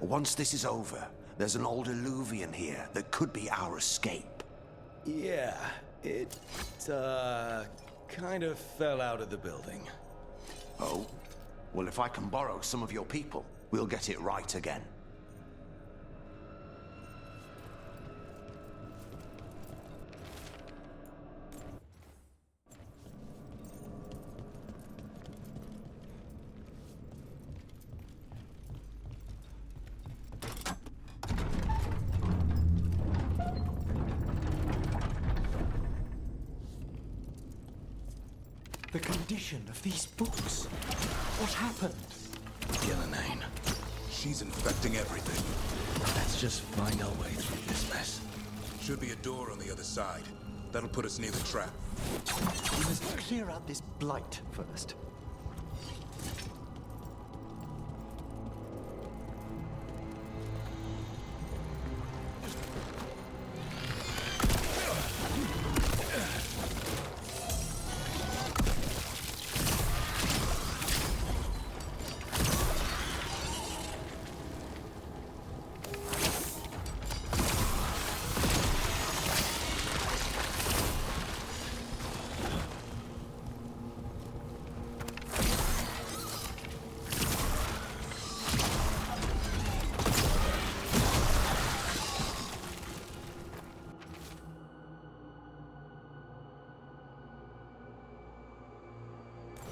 Once this is over, there's an old Illuvian here that could be our escape. Yeah, it, kind of fell out of the building. Oh? Well, if I can borrow some of your people, we'll get it right again. The condition of these books. What happened? Gillenane. She's infecting everything. Let's just find our way through this mess. Should be a door on the other side. That'll put us near the trap. We must clear out this blight first.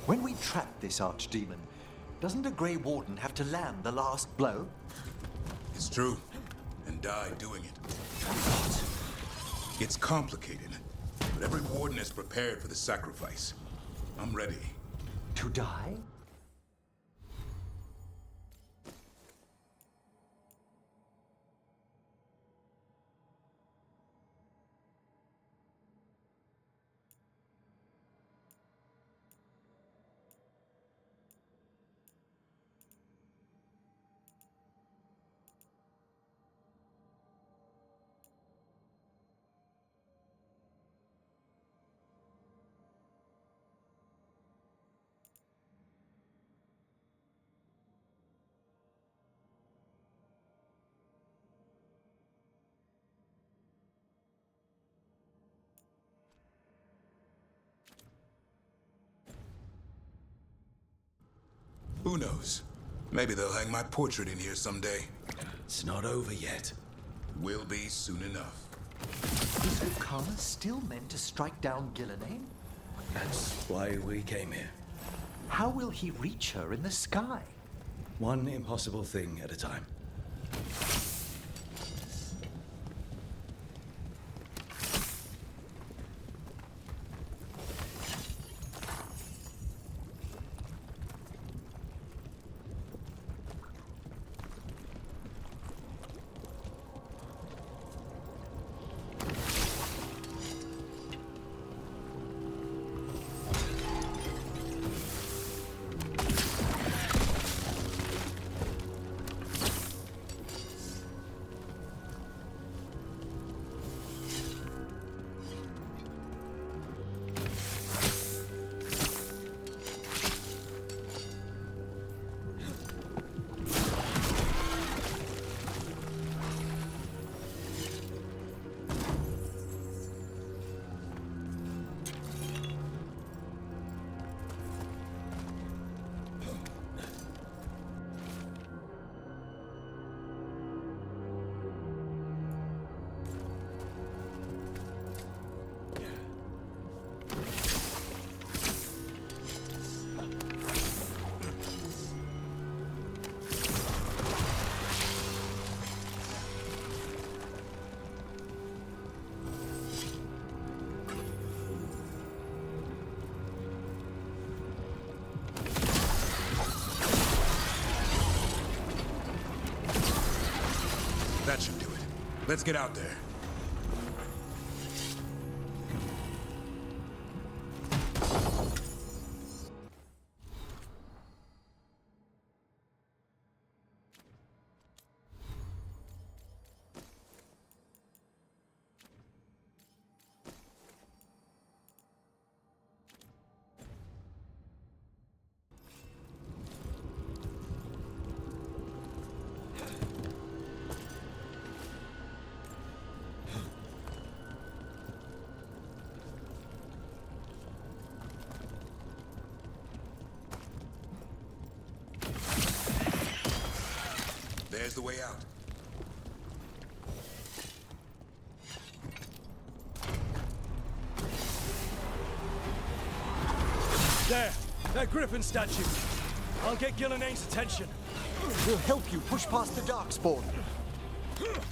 When we trap this archdemon, doesn't a Grey Warden have to land the last blow? It's true. And die doing it. What? It's complicated. But every warden is prepared for the sacrifice. I'm ready. To die? Who knows? Maybe they'll hang my portrait in here someday. It's not over yet. Will be soon enough. Is Okana still meant to strike down Gillenane? That's why we came here. How will he reach her in the sky? One impossible thing at a time. That should do it. Let's get out there. There's the way out. There! That griffin statue! I'll get Gillenay's attention. We'll help you push past the Darkspawn.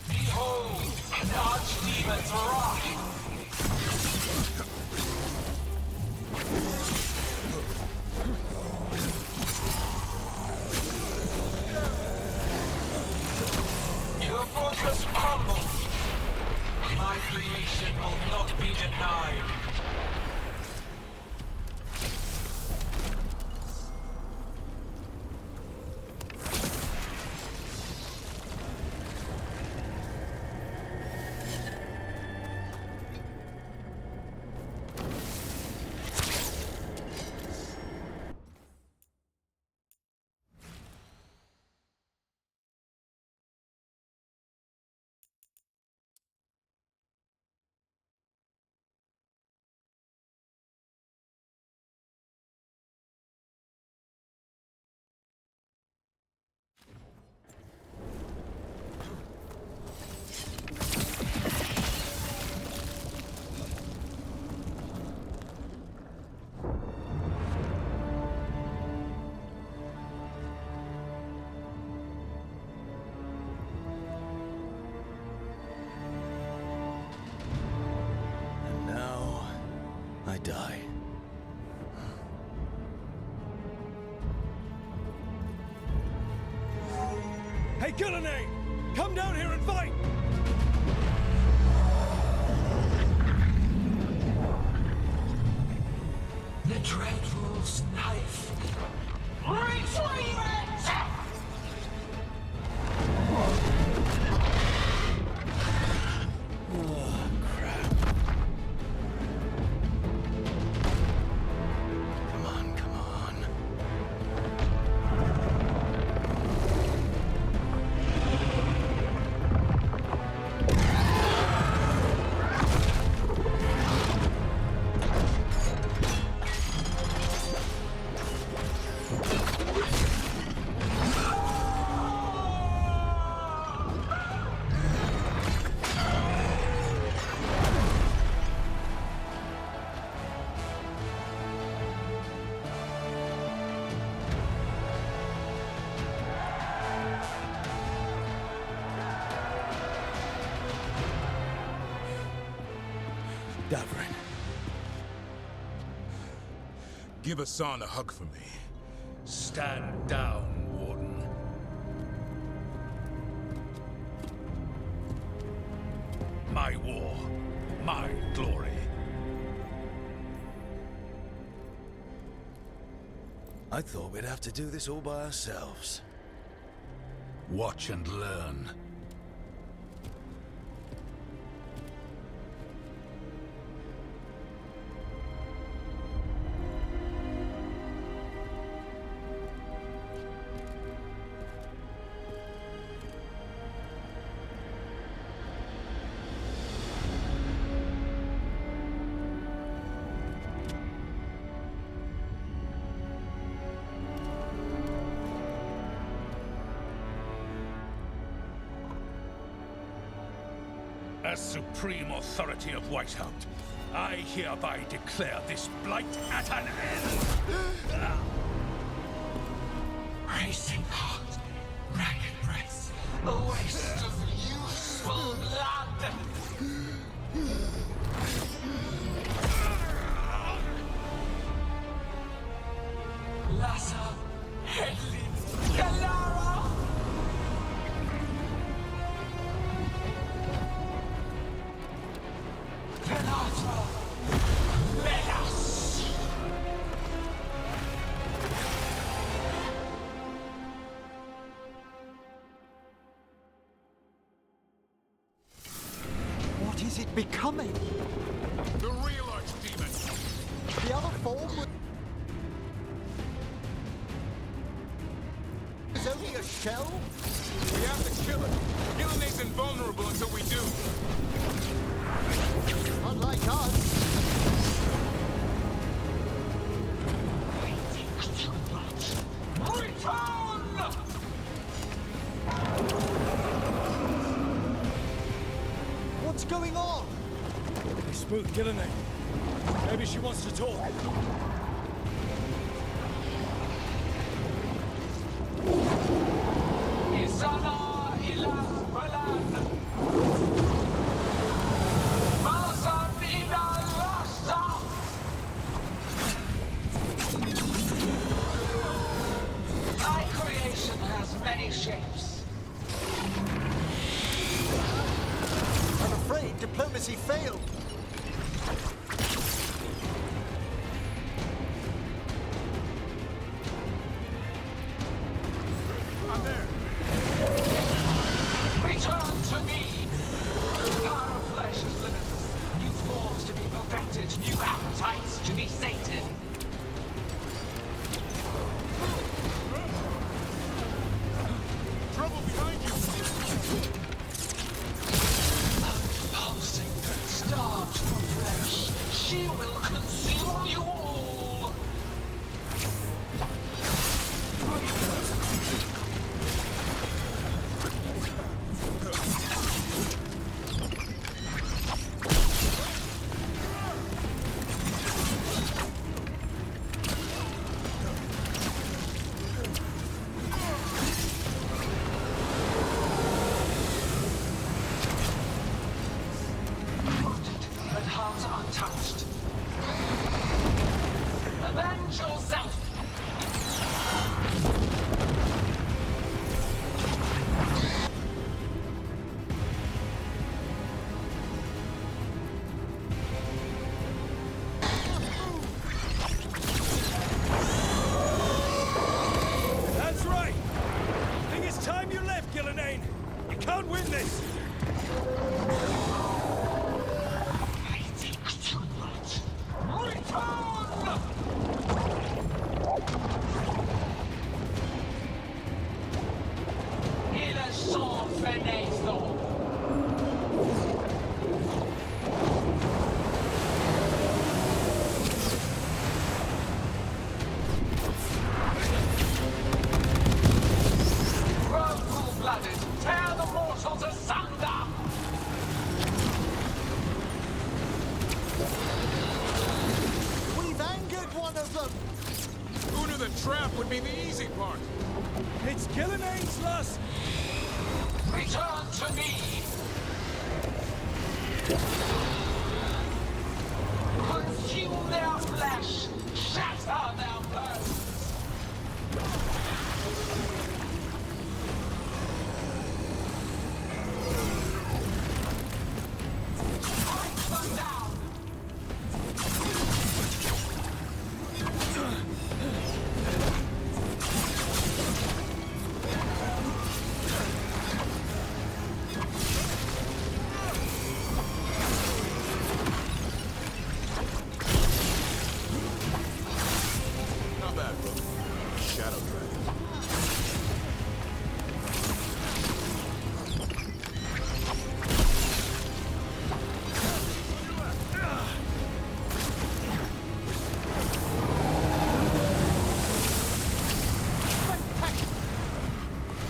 Behold, the Archdemon's wrath! Your fortress crumbles! My creation will not be denied! I die. Hey, Gillenay! Come down here and fight! The Dreadwolf's knife! Retrieve it! Oh, crap. Come on, come on. Davrin. Give Hassan a hug for me. Stand down, Warden. My war, my glory. I thought we'd have to do this all by ourselves. Watch and learn. As supreme authority of Whitehound, I hereby declare this blight at an end. Racing heart, ragged breath, a waste of useful blood! Lassa, Hedlin, Galara! Venatra, Melas! What is it becoming? The real Archdemon! The other form was only a shell? We have to kill it. Gillenay's invulnerable until we do. Unlike us. Return! going on? Hey, Smooth Gillenay. Maybe she wants to talk. Isana ilas balan. Malasan ina lasta. My creation has many shapes. I'm afraid diplomacy failed. Return to me! Power of flesh is limitless. New forms to be perfected, new appetites to be sated. Trouble behind you! Pulsing, starved for flesh, she will consume you all! Wounded, but heart untouched. Avenge yourself! That's right! I think it's time you left, Gillenay. You can't win this! I think too much. Return! Il est sans fenaison. Grow cool-blooded, tear the mortals asunder! We've angered one of them. Who knew the trap would be the easy part? It's Gillenay's last... Return to me! Consume their flesh! Shatter their bones! Strike them down! Not bad, bro. Shadow Dragon.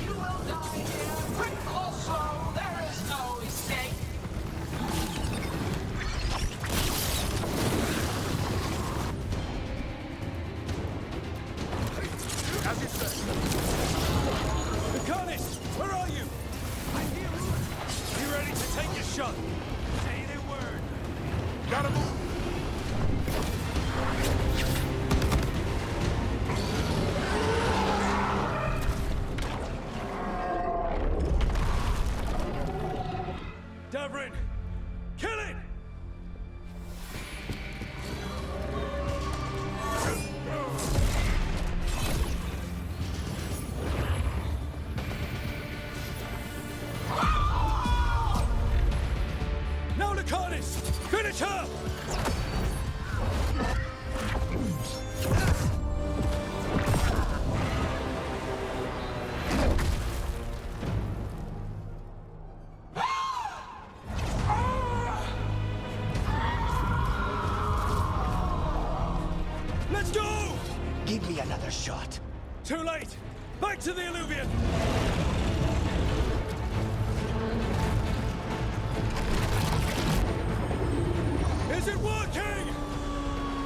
You will die here, quick or slow, there is no escape! As you say. Lucanus, where are you? I'm here. You ready to take your shot? Say the word. Gotta move! Davrin! Kill it! Now, Lucanus! Finish her! Let's go! Give me another shot. Too late! Back to the Illuvian! Is it working?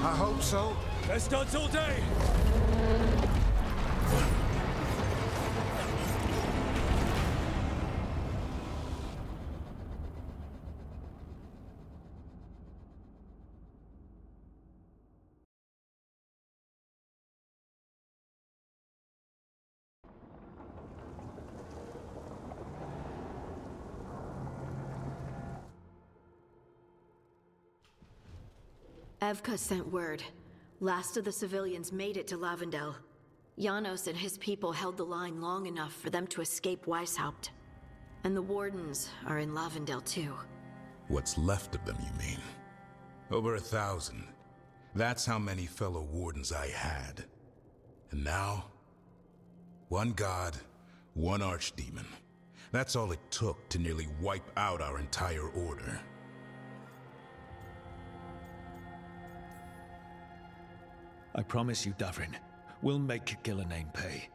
I hope so. Best odds all day. Evka sent word. Last of the civilians made it to Lavendel. Janos and his people held the line long enough for them to escape Weishaupt. And the Wardens are in Lavendel too. What's left of them, you mean? Over 1,000. That's how many fellow Wardens I had. And now? One god, one archdemon. That's all it took to nearly wipe out our entire order. I promise you, Davrin, we'll make Gillenane pay.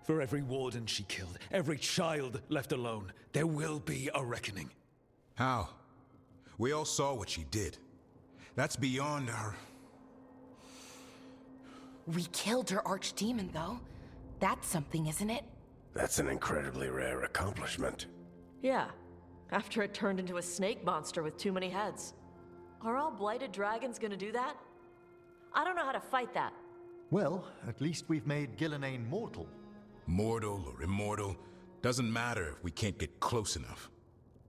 For every warden she killed, every child left alone, there will be a reckoning. How? We all saw what she did. That's beyond our... We killed her archdemon, though. That's something, isn't it? That's an incredibly rare accomplishment. Yeah, after it turned into a snake monster with too many heads. Are all blighted dragons gonna do that? I don't know how to fight that. Well, at least we've made Gillenane mortal. Mortal or immortal, doesn't matter if we can't get close enough.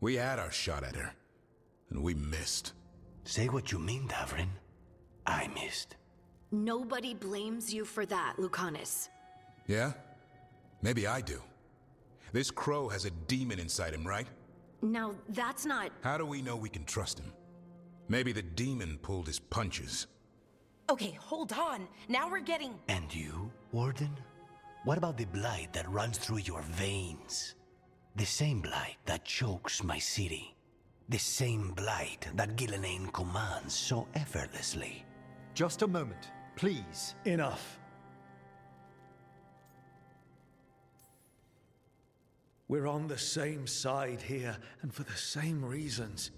We had our shot at her, and we missed. Say what you mean, Davrin. I missed. Nobody blames you for that, Lucanus. Yeah? Maybe I do. This crow has a demon inside him, right? Now, that's not... How do we know we can trust him? Maybe the demon pulled his punches. Okay, hold on. Now we're getting... And you, Warden? What about the blight that runs through your veins? The same blight that chokes my city. The same blight that Gillenane commands so effortlessly. Just a moment, please. Enough. We're on the same side here, and for the same reasons.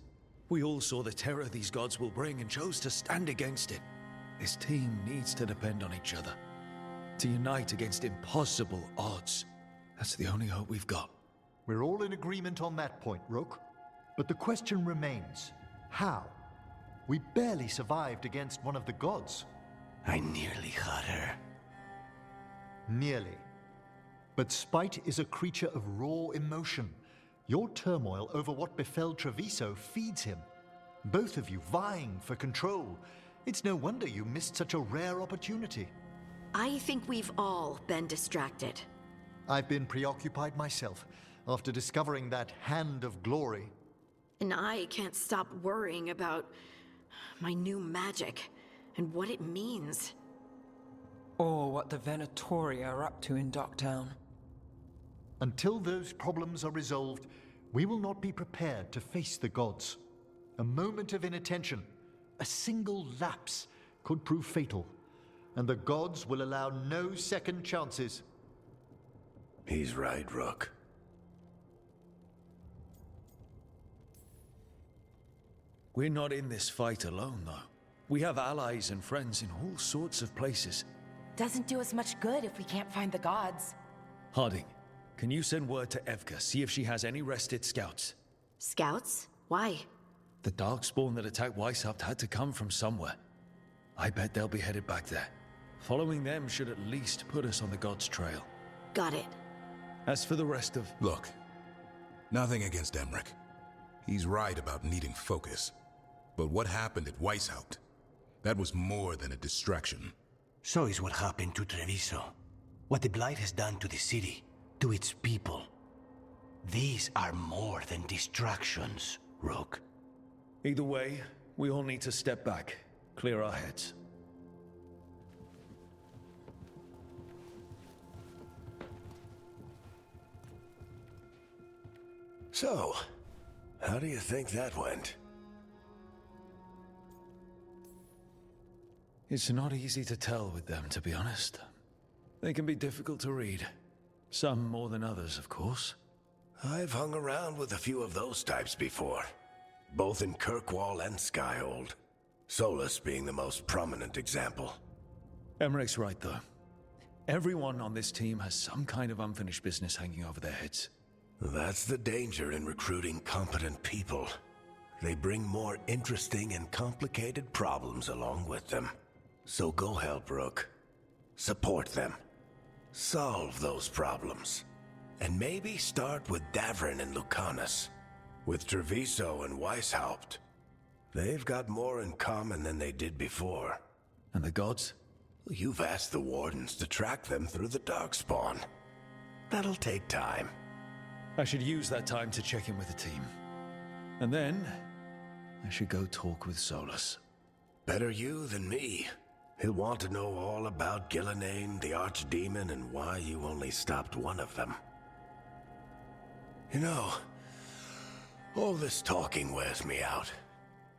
We all saw the terror these gods will bring and chose to stand against it. This team needs to depend on each other. To unite against impossible odds. That's the only hope we've got. We're all in agreement on that point, Rook. But the question remains, how? We barely survived against one of the gods. I nearly had her. Nearly. But spite is a creature of raw emotion. Your turmoil over what befell Treviso feeds him. Both of you vying for control. It's no wonder you missed such a rare opportunity. I think we've all been distracted. I've been preoccupied myself after discovering that hand of glory. And I can't stop worrying about my new magic and what it means. Or what the Venatori are up to in Docktown. Until those problems are resolved, we will not be prepared to face the gods. A moment of inattention, a single lapse, could prove fatal, and the gods will allow no second chances. He's right, Rook. We're not in this fight alone, though. We have allies and friends in all sorts of places. Doesn't do us much good if we can't find the gods. Harding, can you send word to Evka, see if she has any rested scouts? Scouts? Why? The Darkspawn that attacked Weishaupt had to come from somewhere. I bet they'll be headed back there. Following them should at least put us on the gods' trail. Got it. As for the rest of... Look, nothing against Emmerich. He's right about needing focus. But what happened at Weishaupt? That was more than a distraction. So is what happened to Treviso. What the Blight has done to the city, to its people. These are more than distractions, Rook. Either way, we all need to step back, clear our heads. So, how do you think that went? It's not easy to tell with them, to be honest. They can be difficult to read. Some more than others, of course. I've hung around with a few of those types before. Both in Kirkwall and Skyhold. Solus being the most prominent example. Emmerich's right, though. Everyone on this team has some kind of unfinished business hanging over their heads. That's the danger in recruiting competent people. They bring more interesting and complicated problems along with them. So go help Rook. Support them. Solve those problems. And maybe start with Davrin and Lucanus. With Treviso and Weishaupt. They've got more in common than they did before. And the gods? You've asked the Wardens to track them through the Darkspawn. That'll take time. I should use that time to check in with the team. And then, I should go talk with Solus. Better you than me. He'll want to know all about Gillenane, the Archdemon, and why you only stopped one of them. You know, all this talking wears me out.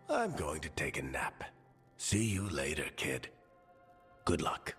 I'm going to take a nap. See you later, kid. Good luck.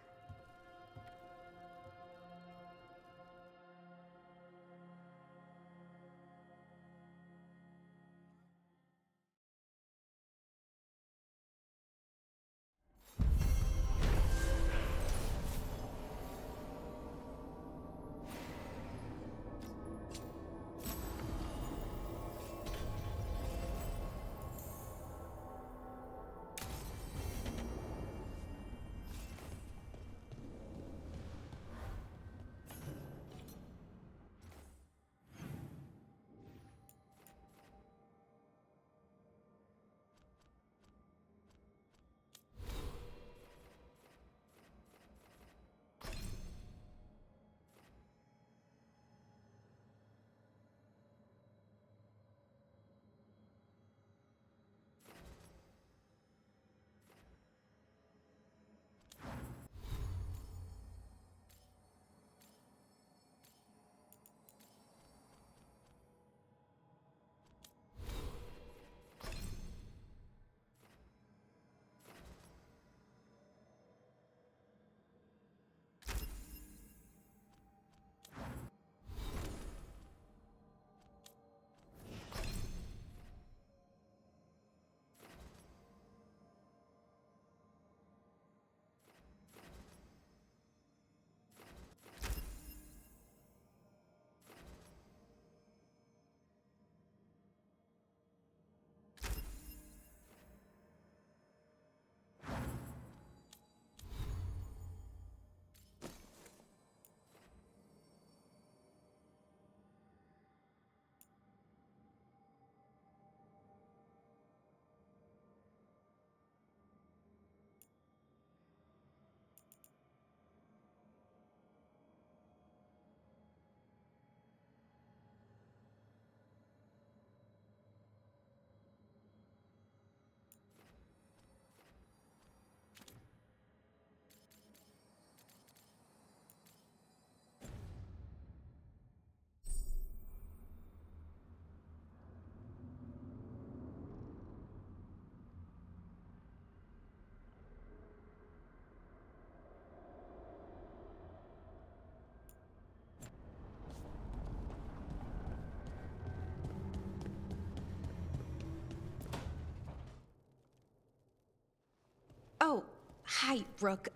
Oh, hi, Rook.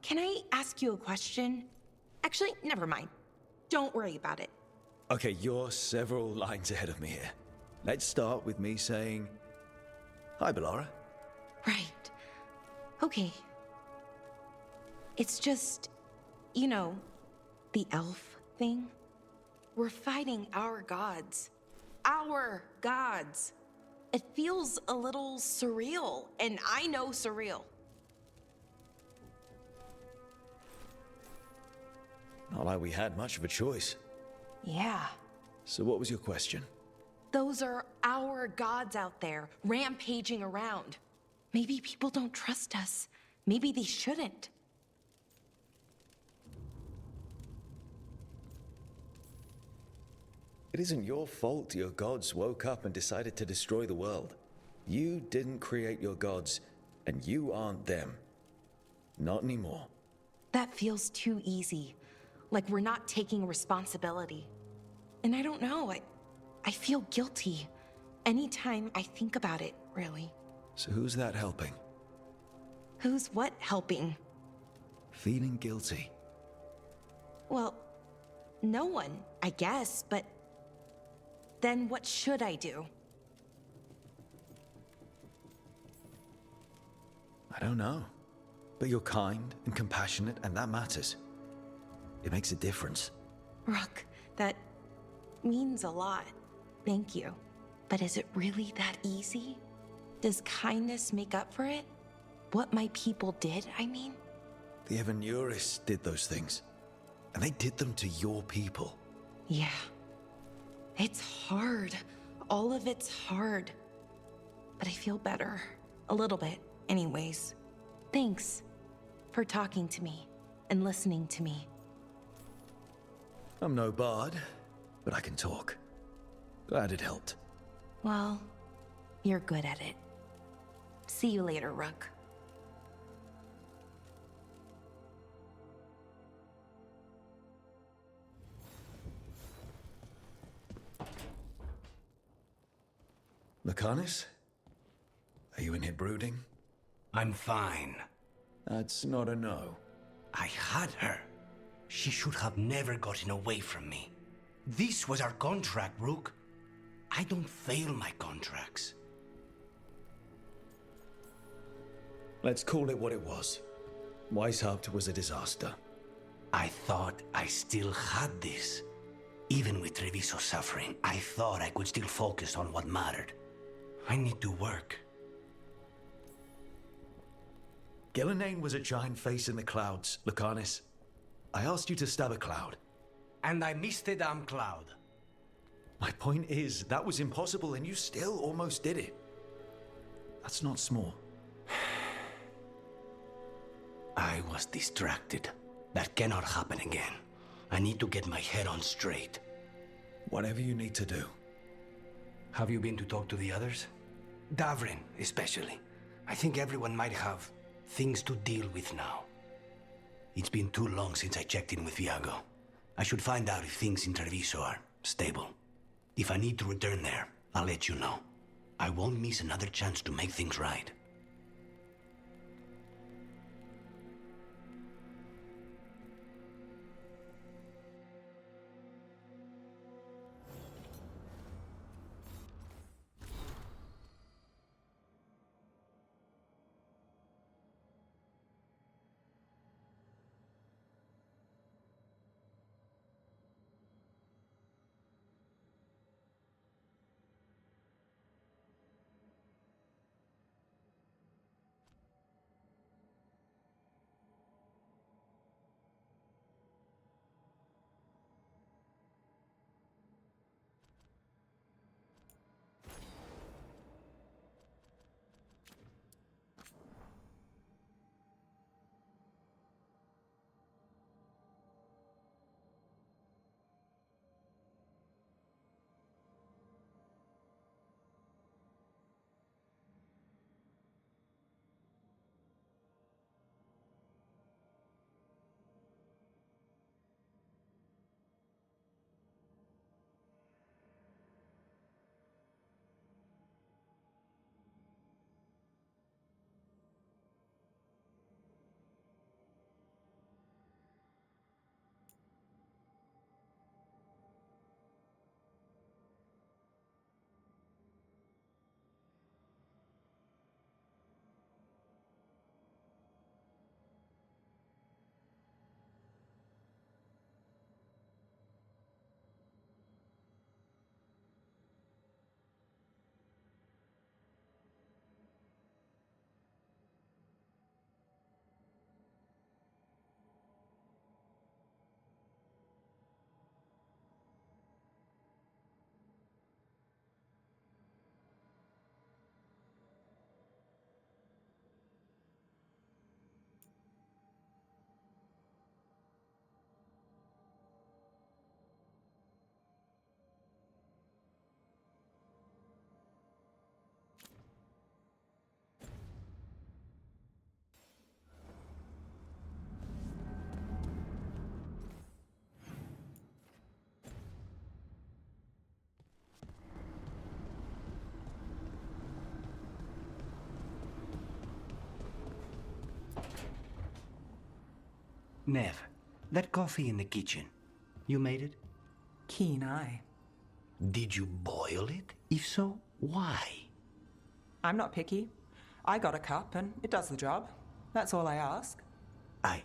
Can I ask you a question? Actually, never mind. Don't worry about it. Okay, you're several lines ahead of me here. Let's start with me saying, hi, Bellara. Right. Okay. It's just, you know, the elf thing. We're fighting our gods. Our gods. It feels a little surreal, and I know surreal. Not like we had much of a choice. Yeah. So what was your question? Those are our gods out there, rampaging around. Maybe people don't trust us. Maybe they shouldn't. It isn't your fault your gods woke up and decided to destroy the world. You didn't create your gods, and you aren't them. Not anymore. That feels too easy. Like we're not taking responsibility. And I don't know, I feel guilty anytime I think about it, really. So who's that helping? Who's what helping? Feeling guilty. Well, no one, I guess, but then what should I do? I don't know. But you're kind and compassionate, and that matters. It makes a difference. Rook, that means a lot. Thank you. But is it really that easy? Does kindness make up for it? What my people did, I mean? The Evanuris did those things. And they did them to your people. Yeah. It's hard. All of it's hard. But I feel better. A little bit, anyways. Thanks for talking to me and listening to me. I'm no bard, but I can talk. Glad it helped. Well, you're good at it. See you later, Rook. Lucanus? Are you in here brooding? I'm fine. That's not a no. I had her. She should have never gotten away from me. This was our contract, Rook. I don't fail my contracts. Let's call it what it was. Weishaupt was a disaster. I thought I still had this. Even with Treviso suffering, I thought I could still focus on what mattered. I need to work. Gillenane was a giant face in the clouds, Lucanus. I asked you to stab a cloud. And I missed the damn cloud. My point is, that was impossible and you still almost did it. That's not small. I was distracted. That cannot happen again. I need to get my head on straight. Whatever you need to do. Have you been to talk to the others? Davrin, especially. I think everyone might have things to deal with now. It's been too long since I checked in with Viago. I should find out if things in Treviso are stable. If I need to return there, I'll let you know. I won't miss another chance to make things right. Nev, that coffee in the kitchen, you made it? Keen eye. Did you boil it? If so, why? I'm not picky. I got a cup and it does the job. That's all I ask. I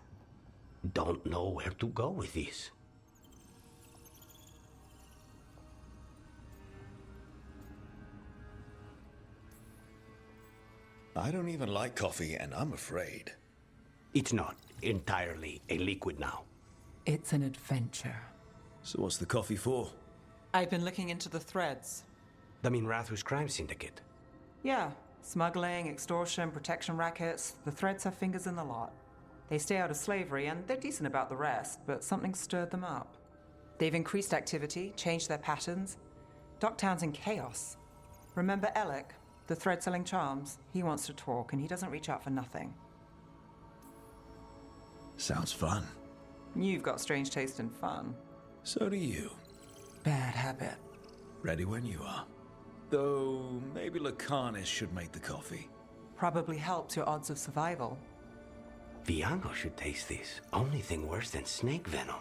don't know where to go with this. I don't even like coffee, and I'm afraid. It's not entirely a liquid now. It's an adventure. So what's the coffee for? I've been looking into the threads. The Minrathus crime syndicate. Yeah, smuggling, extortion, protection rackets. The threads have fingers in the lot. They stay out of slavery, and they're decent about the rest, but something stirred them up. They've increased activity, changed their patterns. Docktown's in chaos. Remember Alec, the thread-selling charms? He wants to talk, and he doesn't reach out for nothing. Sounds fun. You've got strange taste in fun. So do you. Bad habit. Ready when you are. Though, maybe Lucanus should make the coffee. Probably helps your odds of survival. Viano should taste this. Only thing worse than snake venom.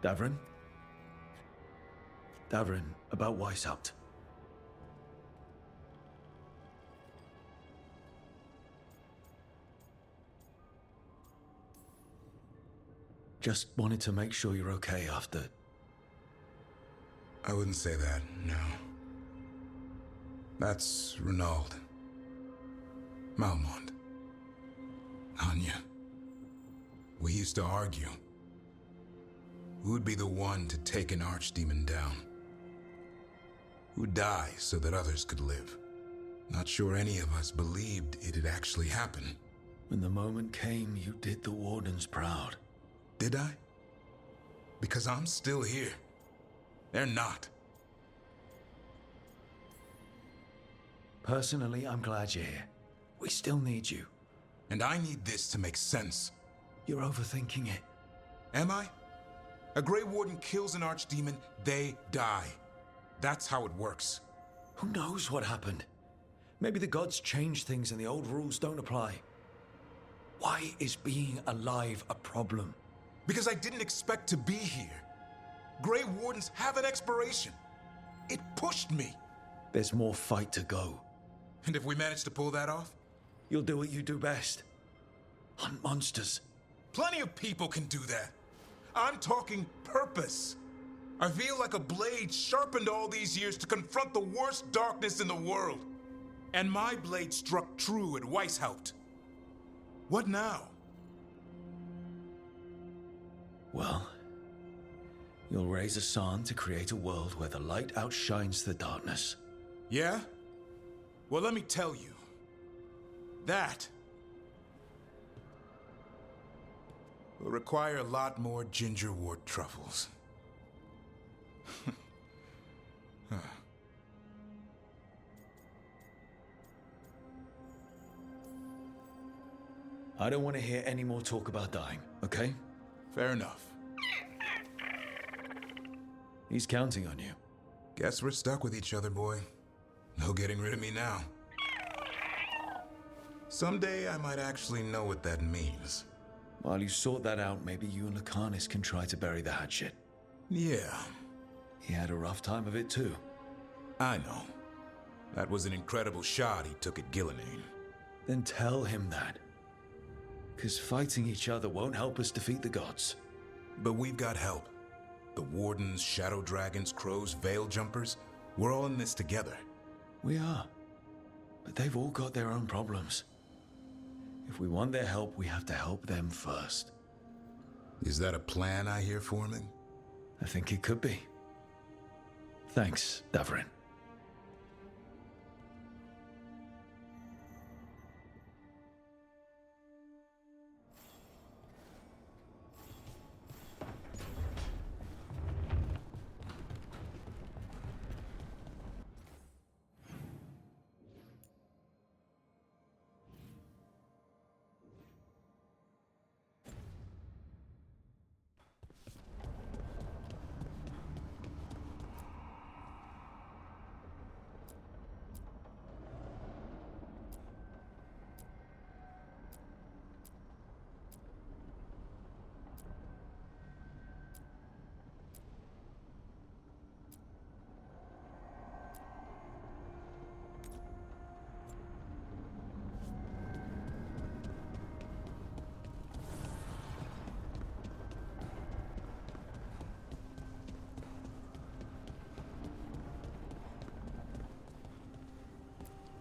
Davrin? Davrin, about Weishaupt. Just wanted to make sure you're okay after... I wouldn't say that, no. That's Renaud. Malmont. Anya. We used to argue. Who'd be the one to take an archdemon down? Who'd die so that others could live? Not sure any of us believed it'd actually happen. When the moment came, you did the Wardens proud. Did I? Because I'm still here. They're not. Personally, I'm glad you're here. We still need you. And I need this to make sense. You're overthinking it. Am I? A Grey Warden kills an archdemon, they die. That's how it works. Who knows what happened? Maybe the gods changed things and the old rules don't apply. Why is being alive a problem? Because I didn't expect to be here. Grey Wardens have an expiration. It pushed me. There's more fight to go. And if we manage to pull that off? You'll do what you do best. Hunt monsters. Plenty of people can do that. I'm talking purpose. I feel like a blade sharpened all these years to confront the worst darkness in the world. And my blade struck true at Weishaupt. What now? Well, you'll raise a San to create a world where the light outshines the darkness. Yeah? Well, let me tell you. That will require a lot more gingerwort truffles. I don't want to hear any more talk about dying, okay? Fair enough. He's counting on you. Guess we're stuck with each other, boy. No getting rid of me now. Someday I might actually know what that means. While you sort that out, maybe you and Lucanus can try to bury the hatchet. Yeah. He had a rough time of it too. I know. That was an incredible shot he took at Gillenane. Then tell him that. 'Cause fighting each other won't help us defeat the gods. But we've got help. The Wardens, Shadow Dragons, Crows, Veil Jumpers, we're all in this together. We are. But they've all got their own problems. If we want their help, we have to help them first. Is that a plan I hear forming? I think it could be. Thanks, Davrin.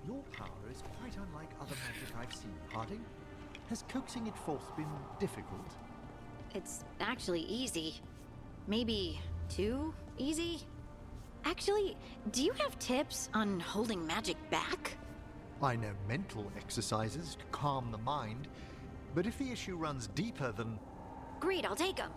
Your power is quite unlike other magic I've seen, Harding. Has coaxing it forth been difficult? It's actually easy. Maybe too easy? Actually, do you have tips on holding magic back? I know mental exercises to calm the mind, but if the issue runs deeper than... Great, I'll take them.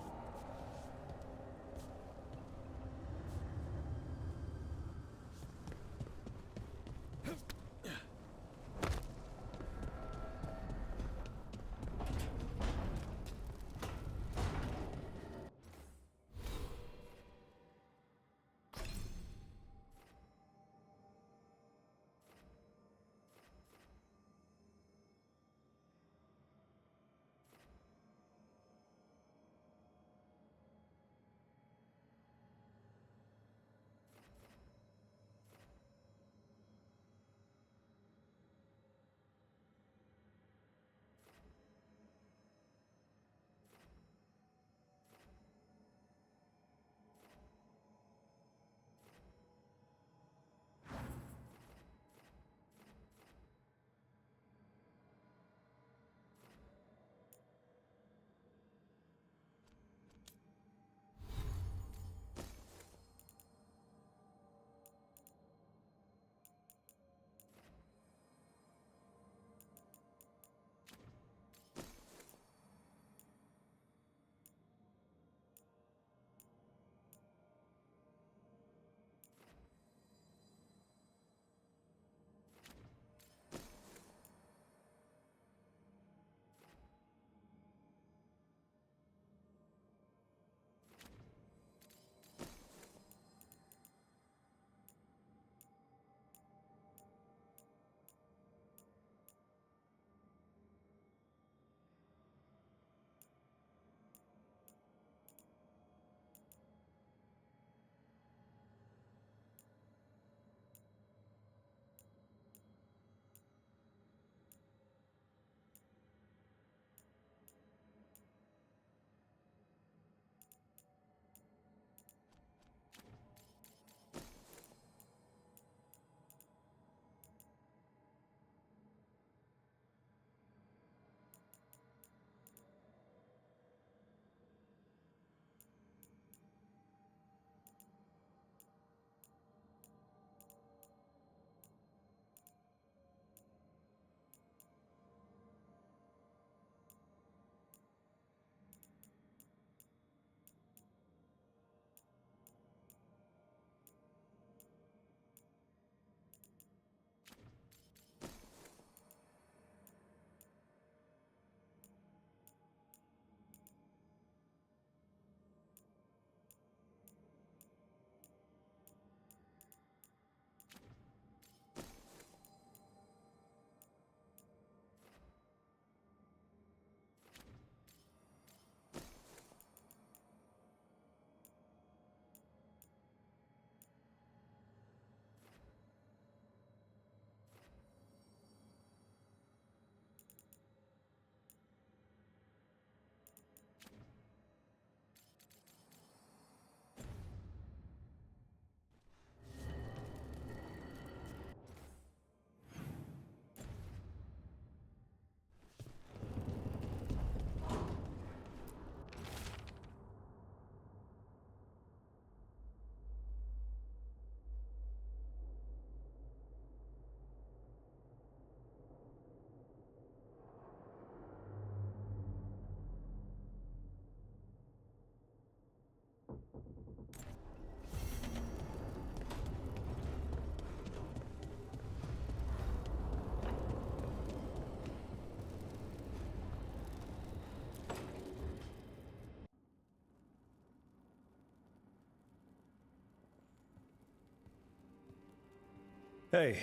Hey,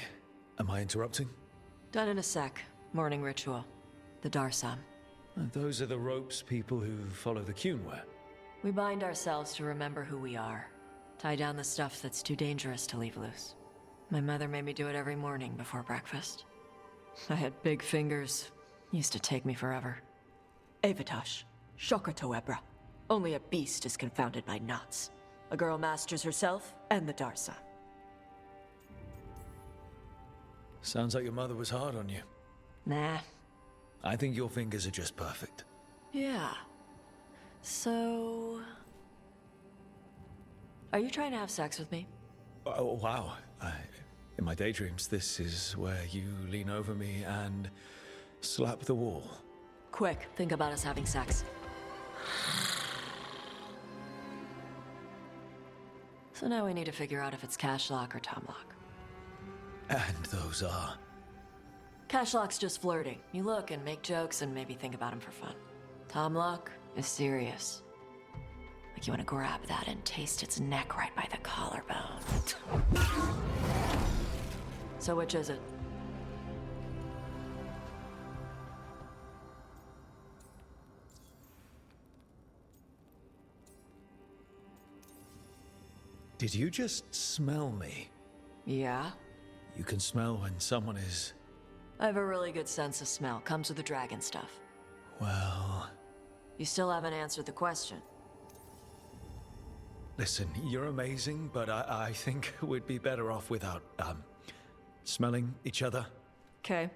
am I interrupting? Done in a sec. Morning ritual. The Darsam. Those are the ropes people who follow the Qun wear. We bind ourselves to remember who we are. Tie down the stuff that's too dangerous to leave loose. My mother made me do it every morning before breakfast. I had big fingers. Used to take me forever. Avatash. Shokratoebra. Only a beast is confounded by knots. A girl masters herself and the Darsam. Sounds like your mother was hard on you. Nah. I think your fingers are just perfect. Yeah. So... Are you trying to have sex with me? Oh, wow. In my daydreams, this is where you lean over me and slap the wall. Quick, think about us having sex. So now we need to figure out if it's Cashlock or Tomlock. And those are... Cashlock's just flirting. You look and make jokes and maybe think about him for fun. Tomlock is serious. Like you want to grab that and taste its neck right by the collarbone. So which is it? Did you just smell me? Yeah? You can smell when someone is... I have a really good sense of smell. Comes with the dragon stuff. Well... You still haven't answered the question. Listen, you're amazing, but I think we'd be better off without, smelling each other. Okay.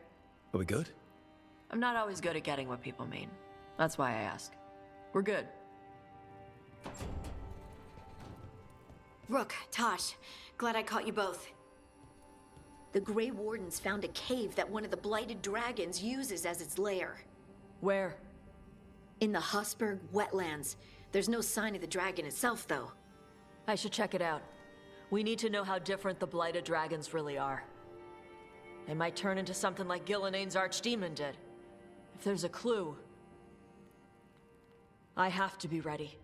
Are we good? I'm not always good at getting what people mean. That's why I ask. We're good. Rook, Tosh, glad I caught you both. The Grey Wardens found a cave that one of the Blighted Dragons uses as its lair. Where? In the Husberg wetlands. There's no sign of the dragon itself, though. I should check it out. We need to know how different the Blighted Dragons really are. They might turn into something like Gillenane's archdemon did. If there's a clue, I have to be ready.